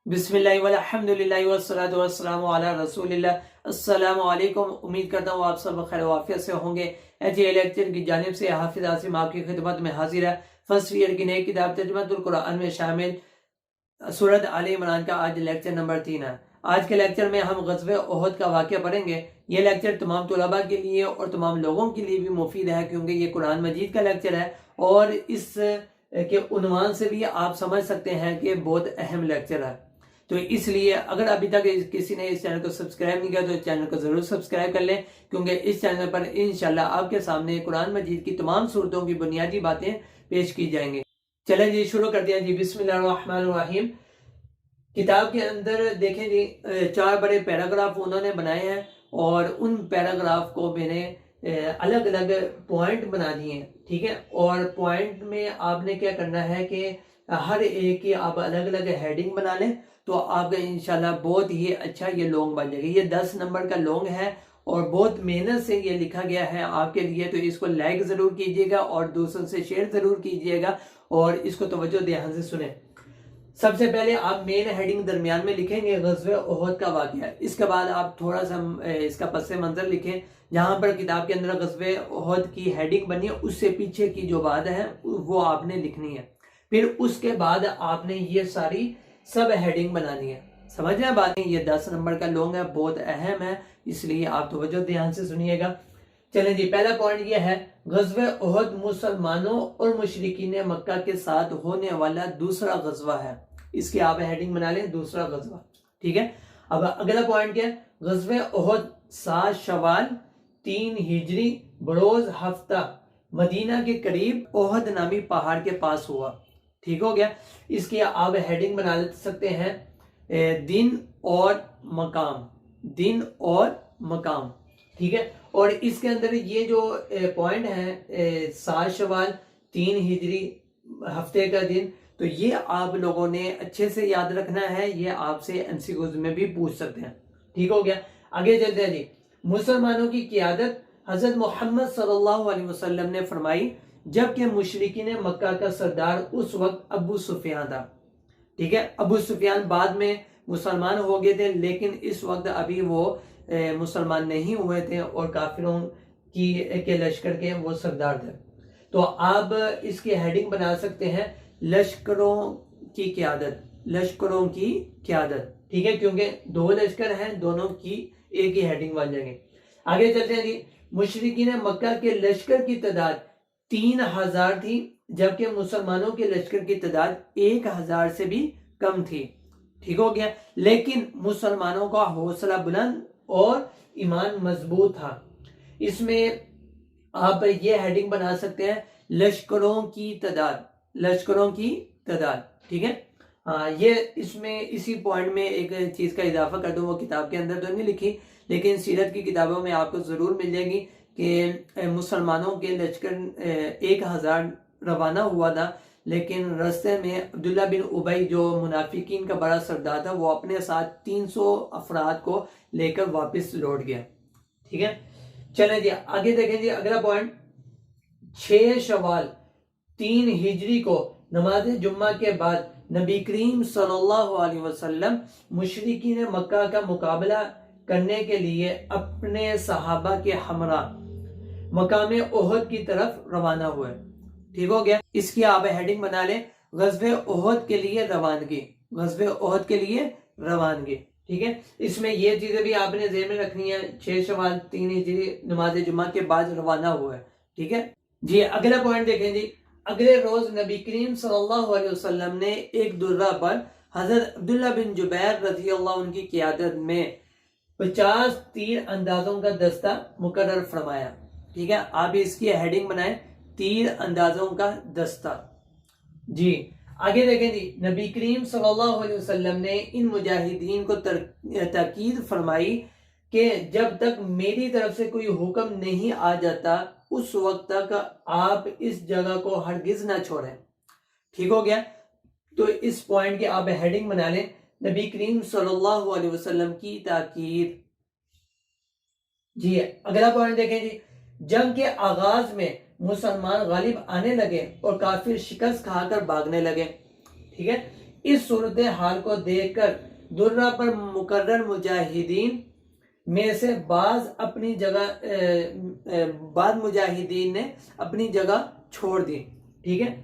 بسم اللہ والحمدللہ والصلاۃ والسلام علی رسول اللہ۔ السلام علیکم، امید کرتا ہوں آپ سب خیر و عافیت سے ہوں گے۔ ایجی لیکچر کی جانب سے حافظ عاصم آپ کی خدمت میں حاضر ہے۔ فرسٹ ایئر کی نئی کتاب ترجمہ القرآن میں شامل سورۃ آل عمران کا آج لیکچر نمبر 3 ہے۔ آج کے لیکچر میں ہم غزوہ احد کا واقعہ پڑھیں گے۔ یہ لیکچر تمام طلباء کے لیے اور تمام لوگوں کے لیے بھی مفید ہے، کیونکہ یہ قرآن مجید کا لیکچر ہے اور اس کے عنوان سے بھی آپ سمجھ سکتے ہیں کہ بہت اہم لیکچر ہے۔ تو اس لیے اگر ابھی تک کسی نے اس چینل کو سبسکرائب نہیں کیا تو اس چینل کو ضرور سبسکرائب کر لیں، کیونکہ اس چینل پر انشاءاللہ آپ کے سامنے قرآن مجید کی تمام صورتوں کی بنیادی باتیں پیش کی جائیں گے۔ چلیں جی شروع کر دیا جی۔ بسم اللہ الرحمن الرحیم۔ کتاب کے اندر دیکھیں جی 4 بڑے پیراگراف انہوں نے بنائے ہیں اور ان پیراگراف کو میں نے الگ الگ پوائنٹ بنا دیے ہیں، ٹھیک ہے۔ اور پوائنٹ میں آپ نے کیا کرنا ہے کہ ہر ایک کی آپ الگ الگ ہیڈنگ بنا لیں، تو آپ کا انشاءاللہ بہت ہی اچھا یہ لونگ بن جائے گا۔ یہ 10 نمبر کا لونگ ہے اور بہت محنت سے یہ لکھا گیا ہے آپ کے لیے، تو اس کو لائک ضرور کیجئے گا اور دوسروں سے شیئر ضرور کیجئے گا اور اس کو توجہ دھیان سے سنیں۔ سب سے پہلے آپ مین ہیڈنگ درمیان میں لکھیں گے غزوہ احد کا واقعہ۔ اس کے بعد آپ تھوڑا سا اس کا پس منظر لکھیں، جہاں پر کتاب کے اندر غزوہ احد کی ہیڈنگ بنی ہے اس سے پیچھے کی جو بات ہے وہ آپ نے لکھنی ہے۔ پھر اس کے بعد آپ نے یہ ساری سب ہیڈنگ بنانی ہے۔ سمجھ رہے ہیں بات؟ یہ 10 نمبر کا لونگ ہے، بہت اہم ہے، اس لیے آپ توجہ دھیان سے سنیے گا۔ چلیں جی، پہلا پوائنٹ یہ ہے غزوہ احد مسلمانوں اور مشرکین مکہ کے ساتھ ہونے والا دوسرا غزوہ ہے۔ اس کی آپ ہیڈنگ بنا لیں، دوسرا غزوہ، ٹھیک ہے۔ اب اگلا پوائنٹ کیا ہے؟ غزوہ احد 7 شوال 3 ہجری بروز ہفتہ مدینہ کے قریب احد نامی پہاڑ کے پاس ہوا، ٹھیک ہو گیا۔ اس کی آپ ہیڈنگ بنا سکتے ہیں دن اور مقام، دن اور مقام، ٹھیک ہے۔ اور اس کے اندر یہ جو پوائنٹ ہے 7 شوال 3 ہجری ہفتے کا دن، تو یہ آپ لوگوں نے اچھے سے یاد رکھنا ہے، یہ آپ سے MCQs میں بھی پوچھ سکتے ہیں، ٹھیک ہو گیا۔ آگے چلتے ہیں جی۔ مسلمانوں کی قیادت حضرت محمد صلی اللہ علیہ وسلم نے فرمائی، جبکہ مشرکین مکہ کا سردار اس وقت ابو سفیان تھا، ٹھیک ہے۔ ابو سفیان بعد میں مسلمان ہو گئے تھے، لیکن اس وقت ابھی وہ مسلمان نہیں ہوئے تھے اور کافروں کے لشکر کے وہ سردار تھے۔ تو آپ اس کی ہیڈنگ بنا سکتے ہیں لشکروں کی قیادت، لشکروں کی قیادت، ٹھیک ہے، کیونکہ 2 لشکر ہیں، دونوں کی ایک ہی ہیڈنگ بن جائیں گے۔ آگے چلتے ہیں جی۔ مشرکین مکہ کے لشکر کی تعداد 3000 تھی، جبکہ مسلمانوں کے لشکر کی تعداد 1000 سے بھی کم تھی، ٹھیک ہو گیا۔ لیکن مسلمانوں کا حوصلہ بلند اور ایمان مضبوط تھا۔ اس میں آپ یہ ہیڈنگ بنا سکتے ہیں لشکروں کی تعداد، لشکروں کی تعداد، ٹھیک ہے۔ یہ اس میں اسی پوائنٹ میں ایک چیز کا اضافہ کر دوں، وہ کتاب کے اندر تو نہیں لکھی لیکن سیرت کی کتابوں میں آپ کو ضرور مل جائے گی کہ مسلمانوں کے لشکر 1000 روانہ ہوا تھا، لیکن راستے میں عبداللہ بن ابی جو منافقین کا بڑا سردار تھا، وہ اپنے ساتھ 300 افراد کو لے کر واپس لوٹ گیا، ٹھیک ہے۔ چلیں جی آگے دیکھیں جی۔ اگلا پوائنٹ 6 شوال 3 ہجری کو نماز جمعہ کے بعد نبی کریم صلی اللہ علیہ وسلم مشرکین مکہ کا مقابلہ کرنے کے لیے اپنے صحابہ کے ہمراہ مقام احد کی طرف روانہ ہوئے، ٹھیک ہو گیا۔ اس کی آپ ہیڈنگ بنا لیں غزوہ احد کے لیے روانگی، غزوہ احد کے لیے روانگی، ٹھیک ہے۔ اس میں یہ چیزیں بھی آپ نے ذہن میں رکھنی ہے، 6 شوال 3 ہجری نماز جمعہ کے بعد روانہ ہوئے، ٹھیک ہے جی۔ اگلا پوائنٹ دیکھیں جی۔ اگلے روز نبی کریم صلی اللہ علیہ وسلم نے ایک درہ پر حضرت عبداللہ بن جبیر رضی اللہ عنہ کی قیادت میں 50 تیر اندازوں کا دستہ مقرر فرمایا، ٹھیک ہے۔ آپ اس کی ہیڈنگ بنائیں تیر اندازوں کا دستہ، جی۔ آگے دیکھیں جی۔ نبی کریم صلی اللہ علیہ وسلم نے ان مجاہدین کو تاکید فرمائی کہ جب تک میری طرف سے کوئی حکم نہیں آ جاتا اس وقت تک آپ اس جگہ کو ہرگز نہ چھوڑیں، ٹھیک ہو گیا۔ تو اس پوائنٹ کی آپ ہیڈنگ بنا لیں نبی کریم صلی اللہ علیہ وسلم کی تاکید، جی۔ اگلا پوائنٹ دیکھیں جی۔ جنگ کے آغاز میں مسلمان غالب آنے لگے اور کافر شکست کھا کر بھاگنے لگے، ٹھیک ہے۔ اس صورتحال کو دیکھ کر درہ پر مقرر مجاہدین میں سے بعض مجاہدین نے اپنی جگہ چھوڑ دی. ٹھیک ہے.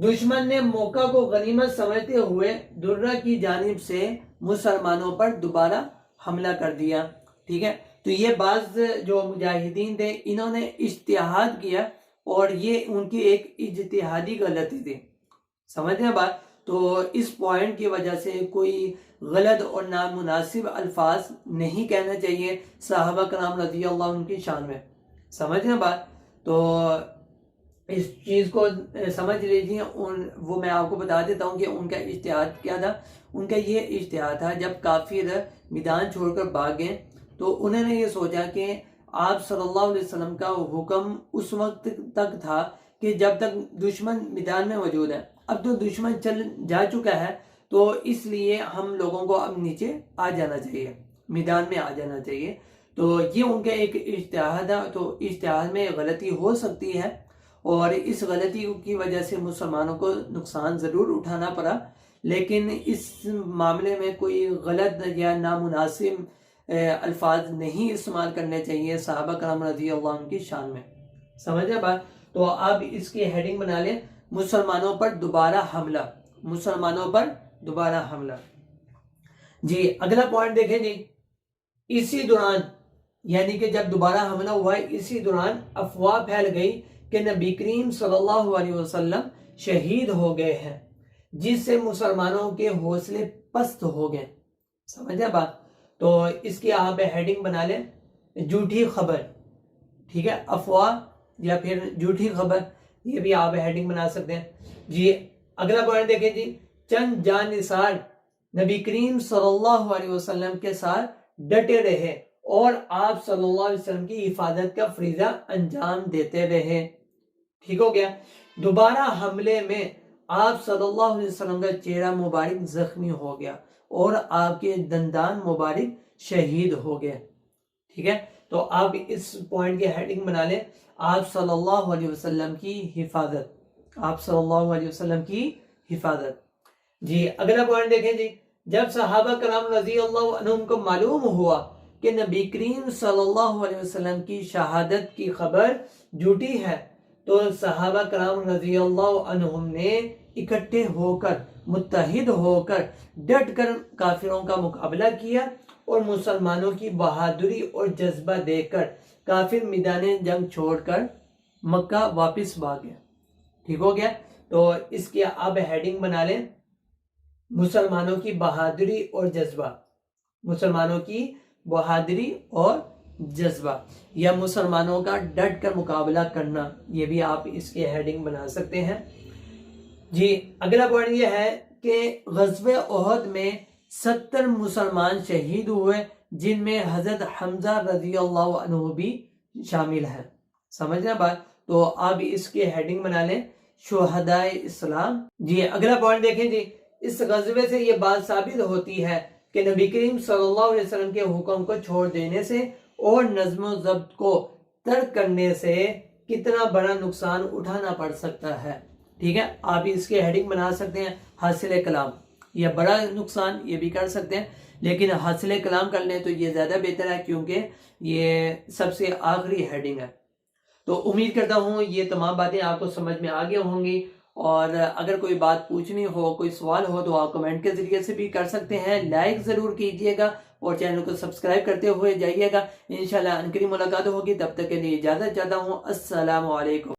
دشمن نے موقع کو غنیمت سمجھتے ہوئے درہ کی جانب سے مسلمانوں پر دوبارہ حملہ کر دیا. ٹھیک ہے. تو یہ بعض جو مجاہدین تھے انہوں نے اجتہاد کیا اور یہ ان کی ایک اجتہادی غلطی تھی. سمجھ رہے ہیں بات؟ تو اس پوائنٹ کی وجہ سے کوئی غلط اور نامناسب الفاظ نہیں کہنا چاہیے صحابہ کرام رضی اللہ عنہ کی شان میں. سمجھ رہے ہیں بات؟ تو اس چیز کو سمجھ لیجیے. وہ میں آپ کو بتا دیتا ہوں کہ ان کا اجتہاد کیا تھا. ان کا یہ اجتہاد تھا جب کافر میدان چھوڑ کر بھاگ گئے تو انہوں نے یہ سوچا کہ آپ صلی اللہ علیہ وسلم کا حکم اس وقت تک تھا کہ جب تک دشمن میدان میں موجود ہے. اب تو دشمن چل جا چکا ہے تو اس لیے ہم لوگوں کو اب نیچے آ جانا چاہیے, میدان میں آ جانا چاہیے. تو یہ ان کا ایک اجتہاد ہے. تو اجتہاد میں غلطی ہو سکتی ہے اور اس غلطی کی وجہ سے مسلمانوں کو نقصان ضرور اٹھانا پڑا, لیکن اس معاملے میں کوئی غلط یا نامناسب الفاظ نہیں استعمال کرنے چاہیے صحابہ کرام رضی اللہ عنہ کی شان میں. سمجھے بات؟ تو آپ اس کی ہیڈنگ بنا لیں, مسلمانوں پر دوبارہ حملہ. مسلمانوں پر دوبارہ حملہ. جی اگلا پوائنٹ دیکھیں جی. اسی دوران یعنی کہ جب دوبارہ حملہ ہوا ہے اسی دوران افواہ پھیل گئی کہ نبی کریم صلی اللہ علیہ وسلم شہید ہو گئے ہیں, جس سے مسلمانوں کے حوصلے پست ہو گئے. سمجھے بات؟ تو اس کی آپ ہیڈنگ بنا لیں جھوٹی خبر. ٹھیک ہے, افواہ یا پھر جھوٹی خبر, یہ بھی آپ ہیڈنگ بنا سکتے ہیں. جی اگلا پوائنٹ دیکھیں جی. چند جانثار نبی کریم صلی اللہ علیہ وسلم کے ساتھ ڈٹے رہے اور آپ صلی اللہ علیہ وسلم کی حفاظت کا فریضہ انجام دیتے رہے. ٹھیک ہو گیا. دوبارہ حملے میں آپ صلی اللہ علیہ وسلم کا چہرہ مبارک زخمی ہو گیا اور آپ کے دندان مبارک شہید ہو گئے. ٹھیک ہے. تو آپ اس پوائنٹ کی ہیڈنگ بنا لیں آپ صلی اللہ علیہ وسلم کی حفاظت. آپ صلی اللہ علیہ وسلم کی حفاظت. جی اگلا پوائنٹ دیکھیں جی. جب صحابہ کرام رضی اللہ عنہم کو معلوم ہوا کہ نبی کریم صلی اللہ علیہ وسلم کی شہادت کی خبر جھوٹی ہے تو صحابہ کرام رضی اللہ عنہم نے اکٹھے ہو کر متحد ہو کر ڈٹ کر کافروں کا مقابلہ کیا اور مسلمانوں کی بہادری اور جذبہ دیکھ کر کافر میدان جنگ چھوڑ کر مکہ واپس بھاگے. ٹھیک ہو گیا. تو اس کی آپ ہیڈنگ بنا لیں مسلمانوں کی بہادری اور جذبہ. مسلمانوں کی بہادری اور جذبہ یا مسلمانوں کا ڈٹ کر مقابلہ کرنا, یہ بھی آپ اس کی ہیڈنگ بنا سکتے ہیں. جی اگلا پوائنٹ یہ ہے کہ غزوہ احد میں 70 مسلمان شہید ہوئے جن میں حضرت حمزہ رضی اللہ عنہ بھی شامل ہیں. سمجھ رہے ہیں بات؟ تو آپ اس کی ہیڈنگ بنا لیں شہدائے اسلام. جی اگلا پوائنٹ دیکھیں جی. اس غزوے سے یہ بات ثابت ہوتی ہے کہ نبی کریم صلی اللہ علیہ وسلم کے حکم کو چھوڑ دینے سے اور نظم و ضبط کو ترک کرنے سے کتنا بڑا نقصان اٹھانا پڑ سکتا ہے. ٹھیک ہے. آپ اس کی ہیڈنگ بنا سکتے ہیں حاصل کلام. یہ بڑا نقصان یہ بھی کر سکتے ہیں لیکن حاصل کلام کر لیں تو یہ زیادہ بہتر ہے کیونکہ یہ سب سے آخری ہیڈنگ ہے. تو امید کرتا ہوں یہ تمام باتیں آپ کو سمجھ میں آگے ہوں گی, اور اگر کوئی بات پوچھنی ہو کوئی سوال ہو تو آپ کمنٹ کے ذریعے سے بھی کر سکتے ہیں. لائک ضرور کیجئے گا اور چینل کو سبسکرائب کرتے ہوئے جائیے گا. انشاءاللہ ان قریب ملاقات ہوگی. تب تک کے لیے اجازت چاہتا ہوں. السلام علیکم.